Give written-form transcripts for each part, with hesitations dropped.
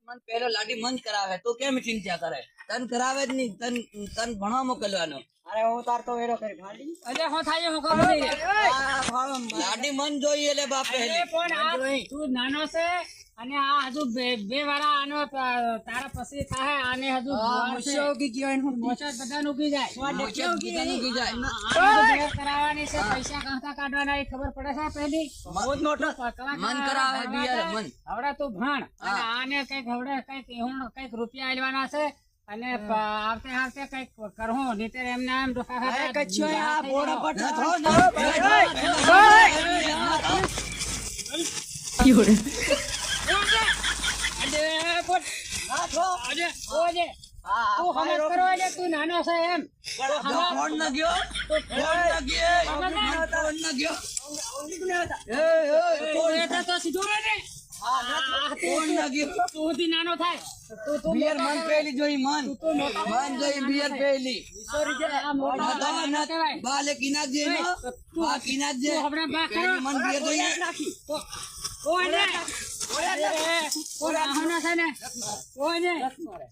મન પેલો લાડી મન કરાવે તો કેમ ચિંતા કરે તન કરાવે જ નહીં તન ભણવા મોકલવાનો અરે હું તાર તો વેડો કરી ભાડી અલે હો થાય હો ખબર નહીં લાડી મન જોઈએ લે બાપ પહેલી પણ આ તું નાનો છે અને આ હજુ બે વાળા આનો તારા પછી થાય આને હજુ મોશો ઉગી ગયો એનો મોચો બધા ઉગી જાય ઉગી જાય આ કરાવવાની છે પૈસા કાંતા કાઢવાના એ ખબર પડે છે પહેલી બહુ મોટો મન કરાવે બિયાર મન હવડા તું ભણ અને આને કઈક હવડે કઈક રૂપિયા આલવાના છે અને આવતે આવતે કઈક કરહું નીતે એમને એમ ડોકા કચ્છો આ બોડા પર તું નાનો છે એમ ફોન ન ગયો તો સીધું રહે ને ફોન ન ગયો તું નાનો થાય બિયર મન પહેલી જોઈ મન જોઈ બિયર પહેલી બાલે કિનાક જે નો બા કિનાક જે હમણાં બા ખરો મન બિયર જોઈ ઓને ઓને છે ને ઓને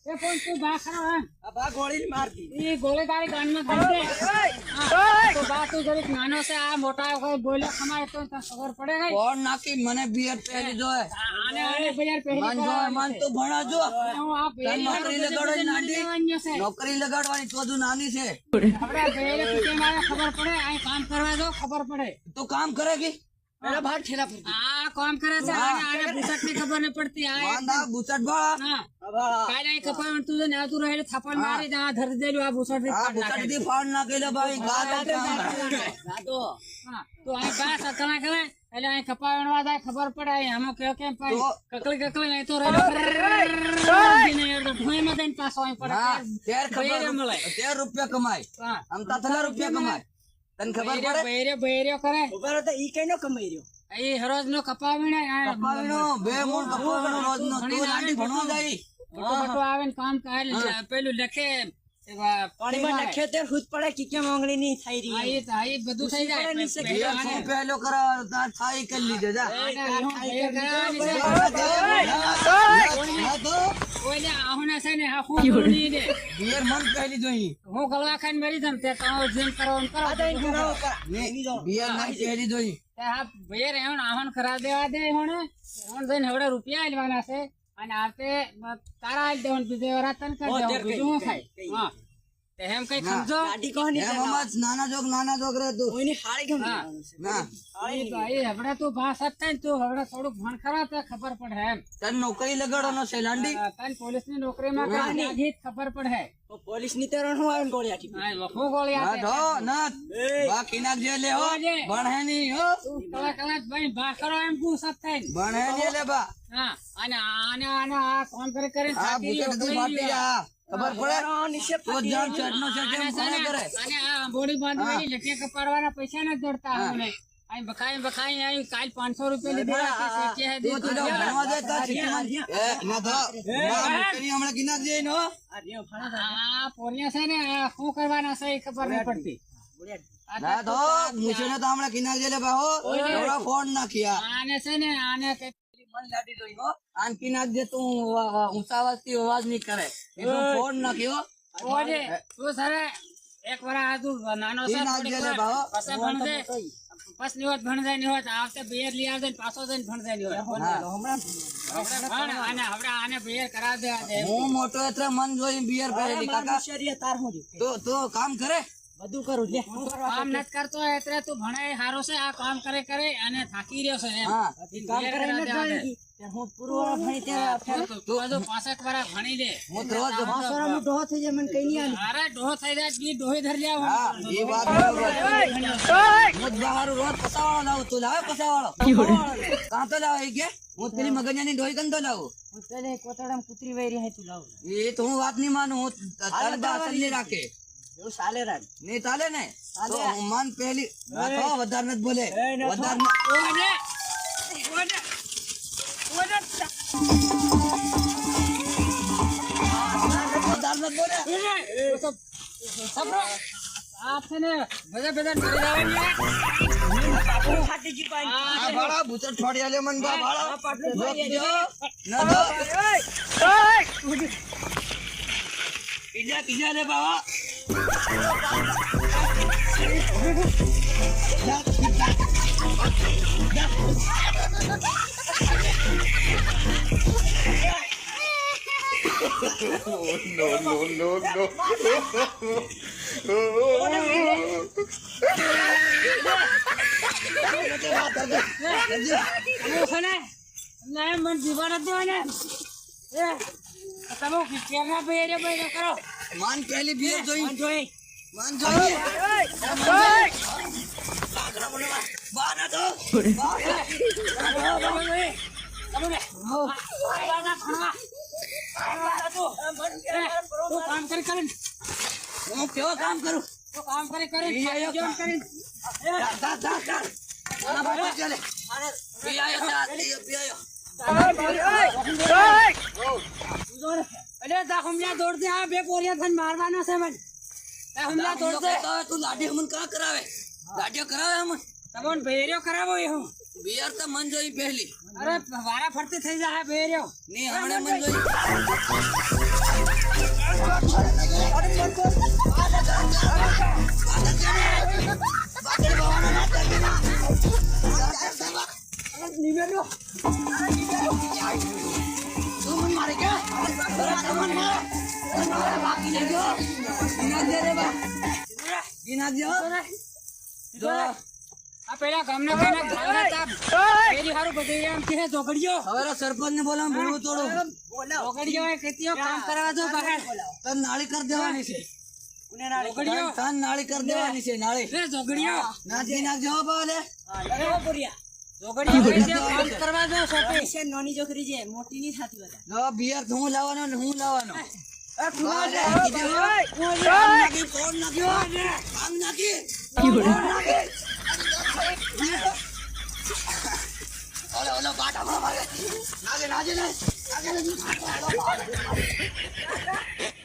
એ પણ તું બા ખરો એમ બા ગોળી મારતી એ ગોળી તારી કાનમાં ખાઈ દે તો બા તું જરીક નાનો છે આ મોટા કોઈ બોલે ખમાય તો તને ખબર પડે કઈ ફોન નાખી મને બિયર પહેલી જોય આને બજાર પહેરી મન જોય મન તો ભણા જો હું આ નોકરી લગાડવાની નાની નોકરી લગાડવાની તો હજુ નાની છે આપડા પહેલે કે મારે ખબર પડે આ કામ કરવા દો ખબર પડે તો કામ કરે કે મેરા ભાગ ઠેલા પર આ કામ કરે છે આને બુસટ ની ખબર નહીં પડતી આ વાંદા બુચટ વાળા હા કાલે અહીં કપાવણ તું ને આવતું રહે થાપણ મારી દે આ ધરી દેલું આ બુસટ ની આ બુચટ થી ફાડ નાખેલો ભાઈ ગાતો દાદો હા તો આ બા સકલા કરે એટલે અહીં કપાવણ વાદા ખબર પડે આમ કે કેમ પાઈ કકલી નહીં તો ઢોઈ માં દઈને પાછો અહીં પડે હા તેર ખબર મળે 13 રૂપિયા કમાય હા આમ તાથલા રૂપિયા કમાય તને ખબર પડે બૈરે કરે ઉભા તો ઈ કઈનો કમાઈ રહ્યો એ હરોજ નો કપાવીને કપાવીનો 2 મૂળ કપાવીનો રોજનો તું લાડી ભણવા જાય બટો આવે ને કામ કરે પેલું લખે પાણીમાં નાખે તે ખુદ પડે કે કેમ આંગળી ની થઈ રહી આ બધું થઈ જાય શું પહેલો કરાવ તાર થાઈ કરી લીધે જા બિયર મન પહેલી જોઈ હું ગળવા ખાઈને મરી જમ તે તમારો જેમ કરો બિયર ના પહેલી જોઈ ભૈર એવણ આહન કરા દેવા દે હોણે એવણ જઈને હવે રૂપિયા આલવાના છે અને આતે તારા આલ દેવન બીજે વરા તન કર દેવ બીજું થાય હા તે એમ કઈ સમજો ગાડી કોની એમ મત નાના જોગ રે તું કોઈની હાળી કેમ ના એ હવડા તું ભાષ થાય તું હવડા થોડું ભણ ખરા તો ખબર પડે એમ તને નોકરી લગાડવાનો છે લાંડી તને પોલીસ ની નોકરીમાં કાઢી ખબર પડે પોલીસ ની તરણ હું આવે ગોળી આઠી હા વખો ગોળી ના આપે ધો ના બાકી ના જે લે હો ભણે ની હો કલા ભાઈ બા કરો એમ પૂછત થાય ભણે ની લે બા હા અને આને આ કામ કરે આ બુચટ થી ફાટી જા ખબર પડે નીચે તો જાણ ચડનો છે કેમ ભણે કરે અને આ બોડી બાંધવાની લટકે કપાડવાના પૈસા ન દોડતા આવને આઈ બખાઈ આઈ કાલ 500 રૂપિયા લીધા કે છે તું તો ભણવા દે તા શીખમાં એ ના ધો નોકરી હમણાં કિના જે નો આ પોલિયા છે ને શું કરવાના છે એ ખબર નહીં પડતી ના ધો મુછે ને તો હમણાં કિના જે લે બાહો એવડા ફોન નાખ્યા આને છે ને આને કઈ મન લાડી જોઈ હો આન કિના જે તું ઊંચા અવાજથી અવાજ નહીં કરે એનો ફોન નાખ્યો ઓજે તું સરે એક વાર આ તું નાનો છે પાછા ભણ દે બસ ની વાત ભણ જાય ની વાત આવતે બેર લઈ આવજે પાછો જઈને ભણ જાય ની વાત અને હવડા આને બેર કરાવ દે હું મોટો એટલે મન જોઈ બિયર પહેરેલી કાકા શરીર તાર હું તો કામ કરે બધું કરું લે કામ નત કરતો એટલે તું ભણે હારો છે આ કામ કરે અને થાકી રહ્યો છે એમ હા કામ કરે હું પૂરું ભણી તે તું હજુ 65 વર્ષ ભણી લે હું તો રોજ 5 વર્ષ હું ડોહો થઈ જાય મને કઈ નહીં આલી અરે ડોહો થઈ જાય બી ડોહી ધર જાવ હા એ વાત હું બહાર રોજ પસાવાળો લાવું તું લાવે પસાવાળો કાં તો લાવે કે હું પેલી મગજની ડોઈ કંતો લાવું હું તને કોતડામાં કૂતરી વૈરી હે તું લાવ એ તો હું વાત નહીં માનું હું તાર બાસન નહીં રાખે એવું ચાલે રાજ નહીં ચાલે ને તો હું મન પહેલી તો વધારે નથી બોલે વધારે ઓને ઓને ઓને વધારે નથી બોલે સબરો આપ છે ને બધા મરી જાવ ફાટી જી પાઈ આ ભાડા બુચર છોડી આલે મન બા ભાડા ના કીજા રે બાવા મને જીવન જ દેવાને તમે કેરના બેરે બેરે કરો માન પહેલી બિયર જોઈ જોઈ માન જોઈ બા ના તો કામ કરી કરીને હું કેવો કામ કરું કામ કરી કરીને ચાલે અરે તા હુમલા દોડ દે આ બે પોરિયા થઈને મારવાના છે મને તા હુમલા દોડ દે તું લાડી હમન કા કરાવે લાડીઓ કરાવે હમન તમોન બેરિયો કરાવો એ હું બિયર તો મન જોઈ પહેલી અરે વારા ફરતી થઈ જાય બેરિયો ની હમણે મન જોઈ નિવેડો તું મન મારે કે મન મારે બાકી નહીં ગયો ગિના દે રે બા ગિના દે જો આ પેલા ગામના કોઈના ધાંગા તાપ બેરી હારું બધી આમ કે જોગડીયો હવે સરપંચ ને બોલાવ ભૂલું તોડો જોગડીયો એ ખેતીઓ કામ કરવા દો બહાર તન નાળી કરી દેવાની છે જોગડીયો તન નાળી કરી દેવાની છે નાળી એ જોગડીયો નાચી નાખજો બાલે જોગડીયો એ કામ કરવા દો સોપી નાની છોકરી છે મોટી ની થાતી બધા જો બિયર હું લાવવાનો ને હું લાવવાનો કોણ નાખ્યો આમ નાખી ઓલો બાટા મારે નાગે નાગે નાગે